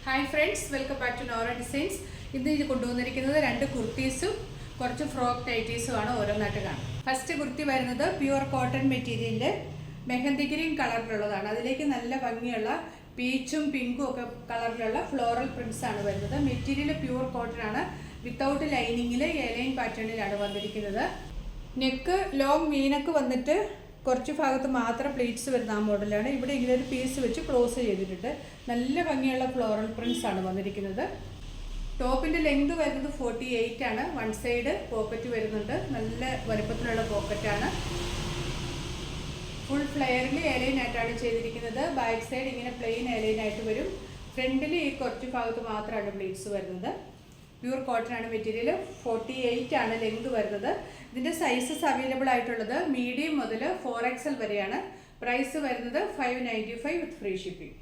Hi friends, welcome back to Nora designs. ഇന്ന് ഇത് കൊണ്ടുവന്നിരിക്കുന്നത് രണ്ട് കുർത്തീസും കുറച്ച് ഫ്രോക്ക് നൈറ്റീസും ആണ് ഓരോന്നായിട്ട് കാണാം. ഫസ്റ്റ് കുർത്തി വരുന്നത് പ്യുവർ കോട്ടൺ മെറ്റീരിയലിൽ മെഹന്തി ഗ്രീൻ കളറിലുള്ളതാണ്. അതിലേക്ക് നല്ല ഭംഗിയുള്ള പീച്ചും പിങ്കും ഒക്കെ കളറിലുള്ള ഫ്ലോറൽ പ്രിന്റ്സ് ആണ് വരുന്നത്. മെറ്റീരിയൽ പ്യുവർ കോട്ടൺ ആണ്, വിത്തൗട്ട് ലൈനിങ്ങിൽ എലൈൻ പാറ്റേണിലാണ് വന്നിരിക്കുന്നത്. നെക്ക് ലോങ് വീനക്ക് വന്നിട്ട് കുറച്ച് ഭാഗത്ത് മാത്രം പ്ലീറ്റ്സ് വരുന്ന ആ മോഡലാണ്. ഇവിടെ ഇങ്ങനെ ഒരു പീസ് വെച്ച് ക്ലോസ് ചെയ്തിട്ടുണ്ട്. നല്ല ഭംഗിയുള്ള ഫ്ലോറൽ പ്രിന്റ്സ് ആണ് വന്നിരിക്കുന്നത്. ടോപ്പിൻ്റെ ലെങ്ത് വരുന്നത് 48 ആണ്. വൺ സൈഡ് പോക്കറ്റ് വരുന്നുണ്ട്, നല്ല വലുപ്പത്തിലുള്ള പോക്കറ്റാണ്. ഫുൾ ഫ്ലെയറിൽ എലൈൻ ആയിട്ടാണ് ചെയ്തിരിക്കുന്നത്. ബാക്ക് സൈഡ് ഇങ്ങനെ പ്ലെയിൻ എലൈൻ ആയിട്ട് വരും. ഫ്രണ്ടിൽ ഈ കുറച്ച് ഭാഗത്ത് മാത്രമാണ് പ്ലീറ്റ്സ് വരുന്നത്. പ്യൂർ കോട്ടൺ ആണ് മെറ്റീരിയൽ. 48 ആണ് ലെങ്ത് വരുന്നത്. ഇതിൻ്റെ സൈസസ് അവൈലബിൾ ആയിട്ടുള്ളത് മീഡിയം മുതൽ 4XL വരെയാണ്. പ്രൈസ് വരുന്നത് 595 വിത്ത് ഫ്രീ ഷിപ്പിംഗ്.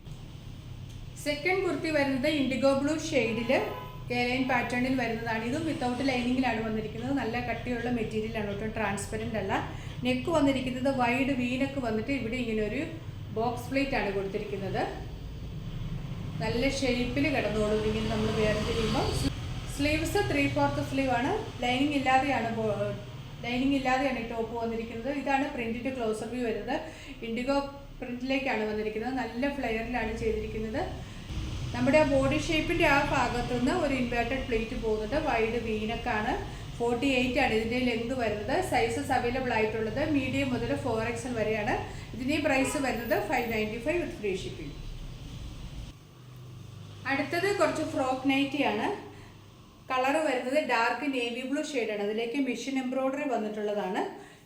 സെക്കൻഡ് കുർത്തി വരുന്നത് ഇൻഡിഗോ ബ്ലൂ ഷെയ്ഡിൽ എലൈൻ പാറ്റേണിൽ വരുന്നതാണ്. ഇതും വിത്തൗട്ട് ലൈനിങ്ങിലാണ് വന്നിരിക്കുന്നത്. നല്ല കട്ടിയുള്ള മെറ്റീരിയലാണ്, ഒട്ടും ട്രാൻസ്പെറൻ്റ് അല്ല. നെക്ക് വന്നിരിക്കുന്നത് വൈഡ് വീനക്ക് വന്നിട്ട് ഇവിടെ ഇങ്ങനെ ഒരു ബോക്സ് പ്ലേറ്റ് ആണ് കൊടുത്തിരിക്കുന്നത്. നല്ല ഷേപ്പിൽ കിടന്നോളും ഇങ്ങനെ നമ്മൾ വേർതിരിയുമ്പോൾ. സ്ലീവ്സ് 3/4 സ്ലീവ് ആണ്. ലൈനിങ് ഇല്ലാതെയാണ് ഈ ടോപ്പ് വന്നിരിക്കുന്നത്. ഇതാണ് പ്രിന്റിൻ്റെ ക്ലോസർ വ്യൂ വരുന്നത്. ഇൻഡിഗോ പ്രിന്റിലേക്കാണ് വന്നിരിക്കുന്നത്. നല്ല ഫ്ലെയറിലാണ് ചെയ്തിരിക്കുന്നത്. നമ്മുടെ ബോഡി ഷേപ്പിൻ്റെ ആ ഭാഗത്തുനിന്ന് ഒരു ഇൻവേർട്ടഡ് പ്ലേറ്റ് പോകുന്നുണ്ട്. വൈഡ് വീനക്കാണ്. 48 ആണ് ഇതിൻ്റെ ലെങ്ത് വരുന്നത്. സൈസസ് അവൈലബിൾ ആയിട്ടുള്ളത് മീഡിയം മുതൽ 4XL വരെയാണ്. ഇതിൻ്റെ പ്രൈസ് വരുന്നത് 595 വിത്ത് ഫ്രീ ഷിപ്പിംഗ്. അടുത്തത് കുറച്ച് ഫ്രോക്ക് നൈറ്റിയാണ്. കളർ വരുന്നത് ഡാർക്ക് നേവി ബ്ലൂ ഷെയ്ഡാണ്. അതിലേക്ക് മിഷൻ എംബ്രോയ്ഡറി വന്നിട്ടുള്ളതാണ്.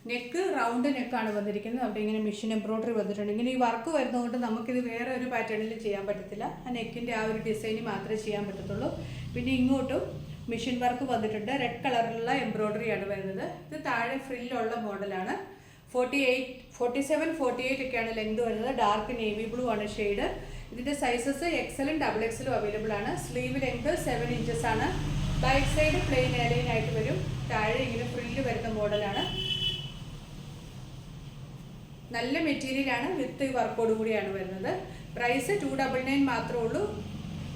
നെക്ക് റൗണ്ട് നെക്കാണ് വന്നിരിക്കുന്നത്. അവിടെ ഇങ്ങനെ മിഷൻ എംബ്രോയ്ഡറി വന്നിട്ടുണ്ട്. ഇങ്ങനെ ഈ വർക്ക് വരുന്നതുകൊണ്ട് നമുക്കിത് വേറെ ഒരു പാറ്റേണിൽ ചെയ്യാൻ പറ്റത്തില്ല. ആ നെക്കിൻ്റെ ആ ഒരു ഡിസൈന് മാത്രമേ ചെയ്യാൻ പറ്റത്തുള്ളൂ. പിന്നെ ഇങ്ങോട്ടും മിഷൻ വർക്ക് വന്നിട്ടുണ്ട്. റെഡ് കളറിലുള്ള എംബ്രോയ്ഡറിയാണ് വരുന്നത്. ഇത് താഴെ ഫ്രില്ലുള്ള മോഡലാണ്. 47, 48 ഒക്കെയാണ് ലെങ്ത് വരുന്നത്. ഡാർക്ക് നേവി ബ്ലൂ ആണ് ഷെയ്ഡ്. ഇതിൻ്റെ സൈസസ് XLും XXLും അവൈലബിൾ ആണ്. സ്ലീവ് ലെങ്ത് 7 ഇഞ്ചസ് ആണ്. ബാക്ക് സൈഡ് പ്ലെയിൻ എലൈൻ ആയിട്ട് വരും. താഴെ ഇങ്ങനെ ഫ്രില്ല് വരുന്ന മോഡലാണ്. നല്ല മെറ്റീരിയലാണ്, വിത്ത് വർക്കോട് കൂടിയാണ് വരുന്നത്. പ്രൈസ് 299 മാത്രമേ ഉള്ളൂ.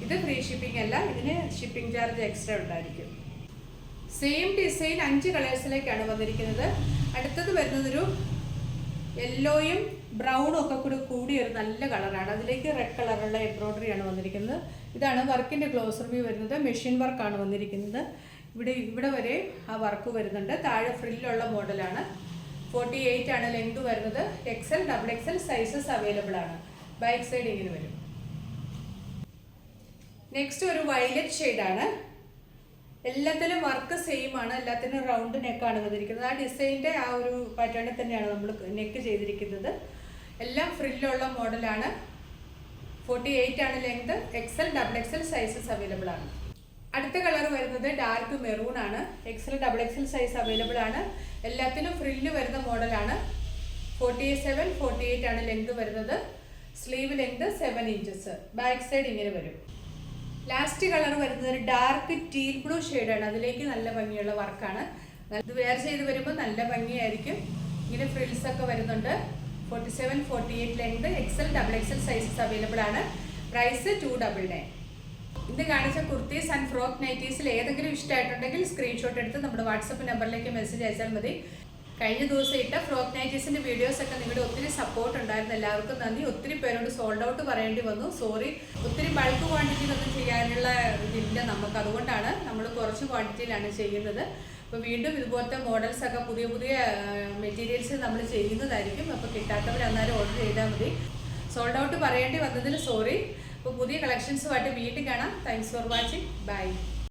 ഇത് ഫ്രീ ഷിപ്പിംഗ് അല്ല, ഇതിന് ഷിപ്പിംഗ് ചാർജ് എക്സ്ട്രാ ഉണ്ടായിരിക്കും. സെയിം ഡിസൈൻ 5 കളേഴ്സിലേക്കാണ് വന്നിരിക്കുന്നത്. അടുത്തത് വരുന്നതൊരു യെല്ലോയും ബ്രൗണും ഒക്കെ കൂടി ഒരു നല്ല കളറാണ്. അതിലേക്ക് റെഡ് കളറുള്ള എംബ്രോയ്ഡറിയാണ് വന്നിരിക്കുന്നത്. ഇതാണ് വർക്കിൻ്റെ ക്ലോസർ വ്യൂ വരുന്നത്. മെഷീൻ വർക്കാണ് വന്നിരിക്കുന്നത്. ഇവിടെ വരെ ആ വർക്ക് വരുന്നുണ്ട്. താഴെ ഫ്രില്ലുള്ള മോഡലാണ്. 48 ആണ് ലെങ്ത് വരുന്നത്. XL, XXL സൈസസ് അവൈലബിൾ ആണ്. ബാക്ക് സൈഡ് ഇങ്ങനെ വരും. നെക്സ്റ്റ് ഒരു വയലറ്റ് ഷെയ്ഡാണ്. എല്ലാത്തിലും വർക്ക് സെയിം ആണ്. എല്ലാത്തിനും റൗണ്ട് നെക്കാണ് വന്നിരിക്കുന്നത്. ആ ഡിസൈൻ്റെ ആ ഒരു പാറ്റേണിൽ തന്നെയാണ് നമ്മൾ നെക്ക് ചെയ്തിരിക്കുന്നത്. എല്ലാം ഫ്രില്ലുള്ള മോഡലാണ്. 48 ആണ് length. XL, XXL sizes available ആണ്. അടുത്ത കളർ വരുന്നത് ഡാർക്ക് മെറൂൺ ആണ്. XL, XXL സൈസ് അവൈലബിൾ ആണ്. എല്ലാത്തിനും ഫ്രില്ല് വരുന്ന മോഡലാണ്. 47, 48 ആണ് ലെങ്ത് വരുന്നത്. Sleeve length 7 inches. Back side ഇങ്ങനെ വരും. ലാസ്റ്റ് കളർ വരുന്നത് ഒരു ഡാർക്ക് ടീൽ ബ്ലൂ ഷെയ്ഡാണ്. അതിലേക്ക് നല്ല ഭംഗിയുള്ള വർക്കാണ്. ഇത് വെയർ ചെയ്ത് വരുമ്പോൾ നല്ല ഭംഗിയായിരിക്കും. ഇങ്ങനെ ഫ്രിൽസ് ഒക്കെ വരുന്നുണ്ട്. 47, 48 length. XL, XXL sizes available ആണ്. പ്രൈസ് 299. ഇന്ന് കാണിച്ച കുർത്തീസ് ആൻഡ് ഫ്രോക്ക് നൈറ്റീസിൽ ഏതെങ്കിലും ഇഷ്ടമായിട്ടുണ്ടെങ്കിൽ സ്ക്രീൻഷോട്ട് എടുത്ത് നമ്മുടെ വാട്സപ്പ് നമ്പറിലേക്ക് മെസ്സേജ് അയച്ചാൽ മതി. കഴിഞ്ഞ ദിവസം ഇട്ട ഫ്രോക്ക് നൈറ്റീസിൻ്റെ വീഡിയോസൊക്കെ നിങ്ങളുടെ ഒത്തിരി സപ്പോർട്ട് ഉണ്ടായിരുന്നു. എല്ലാവർക്കും നന്ദി. ഒത്തിരി പേരോട് സോൾഡ് ഔട്ട് പറയേണ്ടി വന്നു. സോറി. ഒത്തിരി ബൾക്ക് ക്വാണ്ടിറ്റിയിലൊന്നും ചെയ്യാനുള്ള ഇതില്ല നമുക്ക്. അതുകൊണ്ടാണ് നമ്മൾ കുറച്ച് ക്വാണ്ടിറ്റിയിലാണ് ചെയ്യുന്നത്. അപ്പോൾ വീണ്ടും ഇതുപോലത്തെ മോഡൽസൊക്കെ പുതിയ മെറ്റീരിയൽസ് നമ്മൾ ചെയ്യുന്നതായിരിക്കും. അപ്പോൾ കിട്ടാത്തവർ അന്നേരം ഓർഡർ ചെയ്താൽ മതി. സോൾഡ് ഔട്ട് പറയേണ്ടി വന്നതിൽ സോറി. അപ്പോൾ പുതിയ കളക്ഷൻസുമായിട്ട് വീണ്ടും കാണാം. Thanks for watching. ബൈ.